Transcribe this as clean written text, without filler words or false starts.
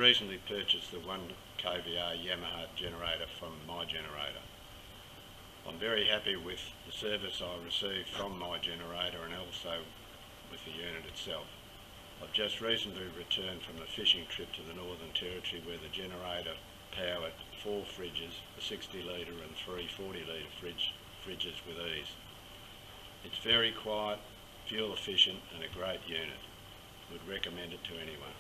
recently purchased the 1 kVA Yamaha generator from my generator. I'm very happy with the service I received from my generator and also with the unit itself. I've just recently returned from a fishing trip to the Northern Territory where the generator powered 4 fridges, a 60 litre and 3 40 litre fridges with ease. It's very quiet, fuel efficient and a great unit. Would recommend it to anyone.